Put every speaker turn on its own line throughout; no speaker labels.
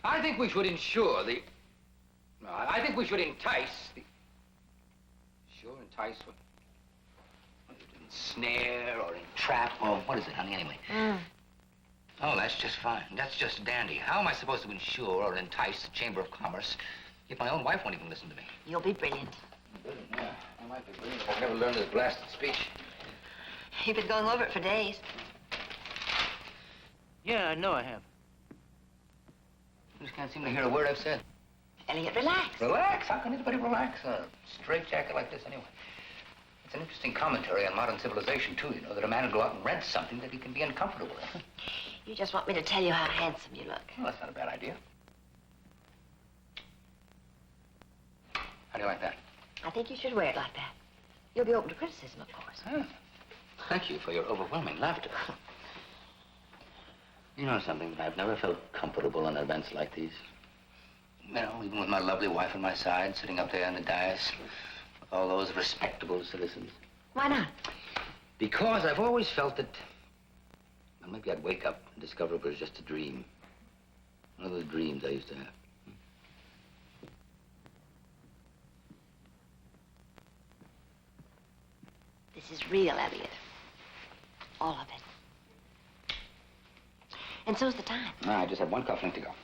I think we should ensure the... No, I think we should entice the... Sure, entice what? Ensnare or entrap or what is it, honey, anyway? Oh, that's just fine. That's just dandy. How am I supposed to ensure or entice the Chamber of Commerce if my own wife won't even listen to me?
You'll be brilliant.
Brilliant, yeah. I might be brilliant if I've never learned this blasted speech.
You've been going over it for days.
Yeah, I know I have.
I just can't seem to hear a word I've said.
Elliot, relax.
Relax? How can anybody relax? A straitjacket like this, anyway. It's an interesting commentary on modern civilization, too, you know, that a man will go out and rent something that he can be uncomfortable in.
You just want me to tell you how handsome you look.
Well, that's not a bad idea. How do you like that?
I think you should wear it like that. You'll be open to criticism, of course.
Oh. Thank you for your overwhelming laughter. You know something? I've never felt comfortable in events like these. You know, even with my lovely wife at my side, sitting up there on the dais, with all those respectable citizens.
Why not?
Because I've always felt that, well, maybe I'd wake up and discover it was just a dream. One of those dreams I used to have.
This is real, Elliot. All of it. And so's the time.
No, I just have one cufflink to go.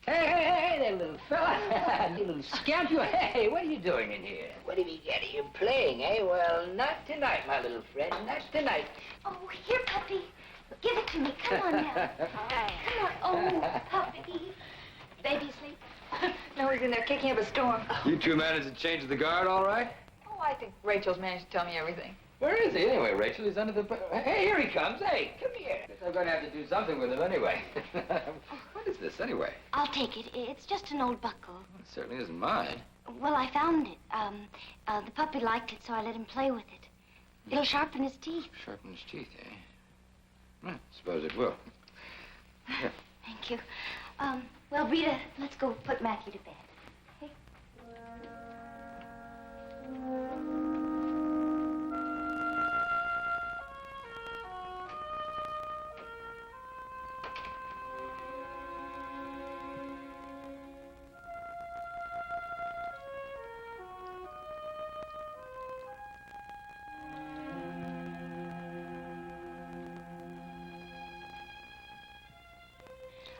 Hey, there, little fella. You little scamp, you. Hey, what are you doing in here? What have you got? Are you playing, eh? Well, not tonight, my little friend. Not tonight.
Oh, here, puppy. Give it to me. Come on now. Come on. Oh, puppy. Baby asleep?
No, he's in there kicking up a storm.
You two managed to change the guard all right?
Oh, I think Rachel's managed to tell me everything.
Where is he anyway, Rachel? He's under the... Hey, here he comes. Hey, come here. Guess I'm going to have to do something with him anyway. What is this anyway?
I'll take it. It's just an old buckle.
Well, it certainly isn't mine.
Well, I found it. The puppy liked it, so I let him play with it. It'll sharpen his teeth.
Sharpen his teeth, eh? Well, I suppose it will. Here.
Thank you. Well, Rita, let's go put Matthew to bed. Okay?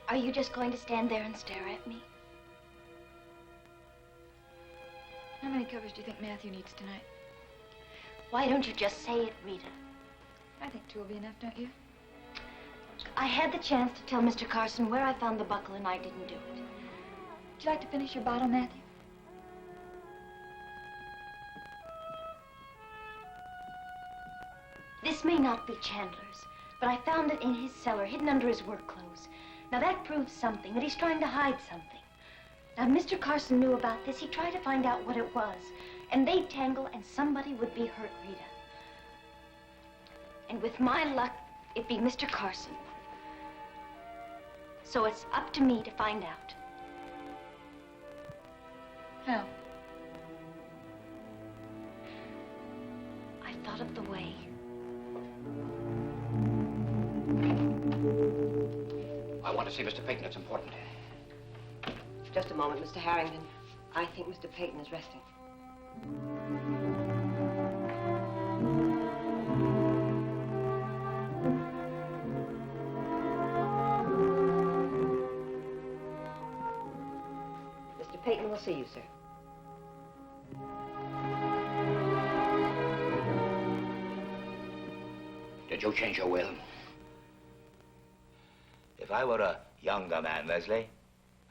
Are you just going to stand there and stare at me?
How many covers do you think Matthew needs tonight?
Why don't you just say it, Rita?
I think 2 will be enough, don't you?
I had the chance to tell Mr. Carson where I found the buckle, and I didn't do it.
Would you like to finish your bottle, Matthew?
This may not be Chandler's, but I found it in his cellar, hidden under his work clothes. Now, that proves something, that he's trying to hide something. Now, if Mr. Carson knew about this, he'd try to find out what it was. And they'd tangle, and somebody would be hurt, Rita. And with my luck, it'd be Mr. Carson. So it's up to me to find out.
How?
I thought of the way.
I want to see Mr. Peyton. It's important.
Just a moment, Mr. Harrington. I think Mr. Peyton is resting. Mr. Peyton will see you, sir.
Did you change your will?
If I were a younger man, Leslie,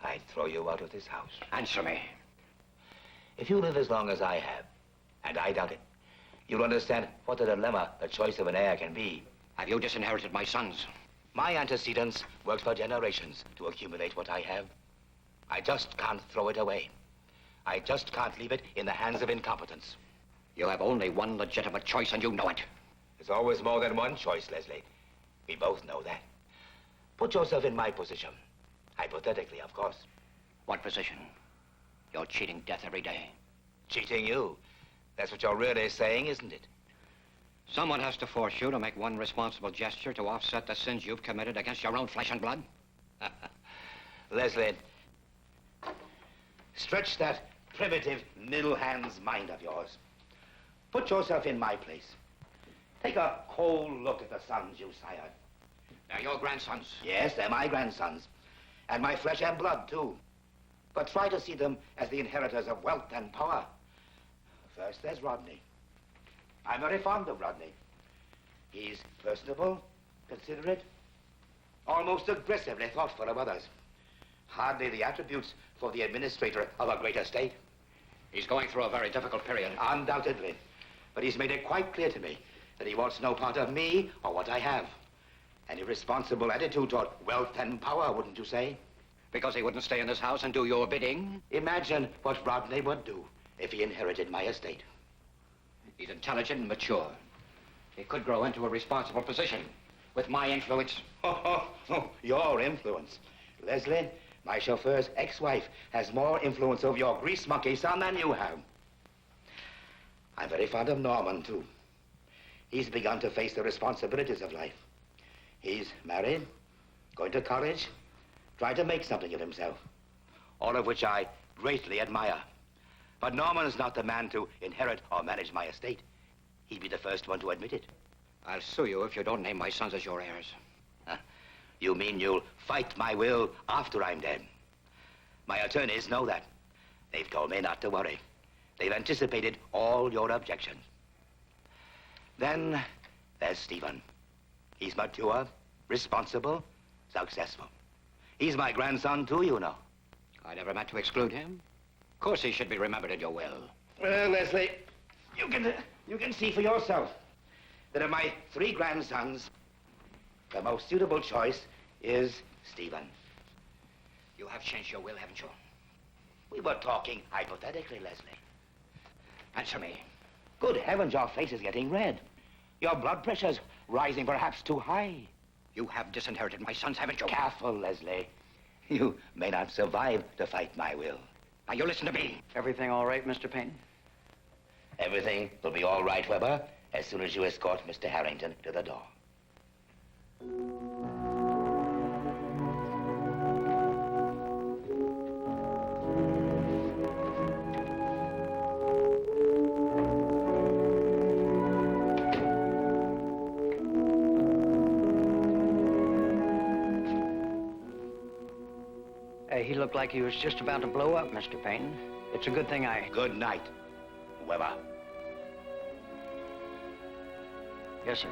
I'd throw you out of this house.
Answer me.
If you live as long as I have, and I doubt it, you'll understand what a dilemma the choice of an heir can be.
Have you disinherited my sons?
My antecedents worked for generations to accumulate what I have. I just can't throw it away. I just can't leave it in the hands of incompetence.
You have only one legitimate choice, and you know it.
There's always more than one choice, Leslie. We both know that. Put yourself in my position. Hypothetically, of course.
What position? You're cheating death every day.
Cheating you. That's what you're really saying, isn't it?
Someone has to force you to make one responsible gesture to offset the sins you've committed against your own flesh and blood.
Leslie, stretch that primitive middle hand's mind of yours. Put yourself in my place. Take a cold look at the sons you sired.
They're your grandsons.
Yes, they're my grandsons. And my flesh and blood, too. But try to see them as the inheritors of wealth and power. First, there's Rodney. I'm very fond of Rodney. He's personable, considerate, almost aggressively thoughtful of others. Hardly the attributes for the administrator of a great estate.
He's going through a very difficult period.
Undoubtedly. But he's made it quite clear to me that he wants no part of me or what I have. An irresponsible attitude toward wealth and power, wouldn't you say?
Because he wouldn't stay in this house and do your bidding?
Imagine what Rodney would do if he inherited my estate.
He's intelligent and mature. He could grow into a responsible position. With my influence.
Your influence. Leslie, my chauffeur's ex-wife has more influence over your grease monkey son than you have. I'm very fond of Norman, too. He's begun to face the responsibilities of life. He's married, going to college, trying to make something of himself. All of which I greatly admire. But Norman's not the man to inherit or manage my estate. He'd be the first one to admit it.
I'll sue you if you don't name my sons as your heirs.
You mean you'll fight my will after I'm dead? My attorneys know that. They've told me not to worry. They've anticipated all your objections. Then there's Stephen. He's mature, responsible, successful. He's my grandson, too, you know.
I never meant to exclude him. Of course he should be remembered in your will.
Well, Leslie, you can see for yourself that of my 3 grandsons, the most suitable choice is Stephen.
You have changed your will, haven't you?
We were talking hypothetically, Leslie.
Answer me.
Good heavens, your face is getting red. Your blood pressure's rising perhaps too high.
You have disinherited my sons, haven't you?
Careful, Leslie. You may not survive to fight my will.
Now, you listen to me.
Everything all right, Mr. Peyton?
Everything will be all right, Weber, as soon as you escort Mr. Harrington to the door.
He looked like he was just about to blow up, Mr. Peyton. It's a good thing I...
Good night, Weber.
Yes, sir.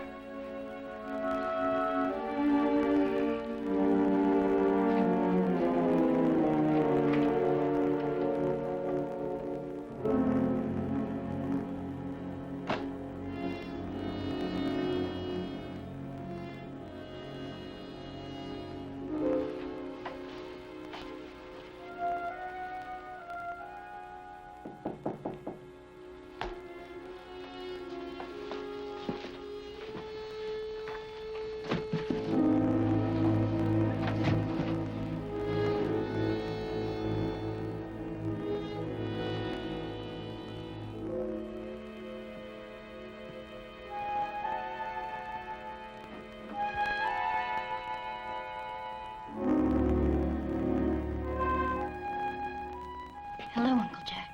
Hello, Uncle Jack.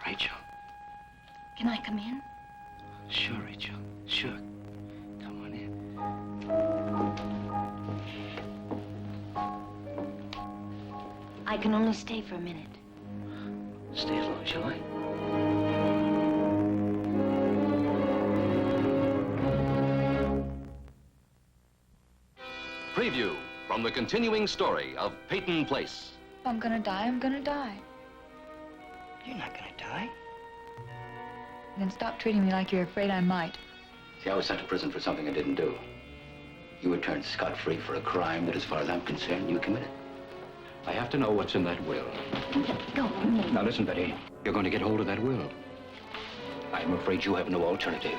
Rachel.
Can I come in?
Sure, Rachel. Sure. Come on in.
I can only stay for a minute.
Stay as long as you like.
Preview from the continuing story of Peyton Place.
If I'm gonna die, I'm gonna die.
You're not gonna die.
Then stop treating me like you're afraid I might.
See, I was sent to prison for something I didn't do. You were turned scot-free for a crime that, as far as I'm concerned, you committed.
I have to know what's in that will.
Let go of me.
Now listen, Betty. You're going to get hold of that will.
I'm afraid you have no alternative.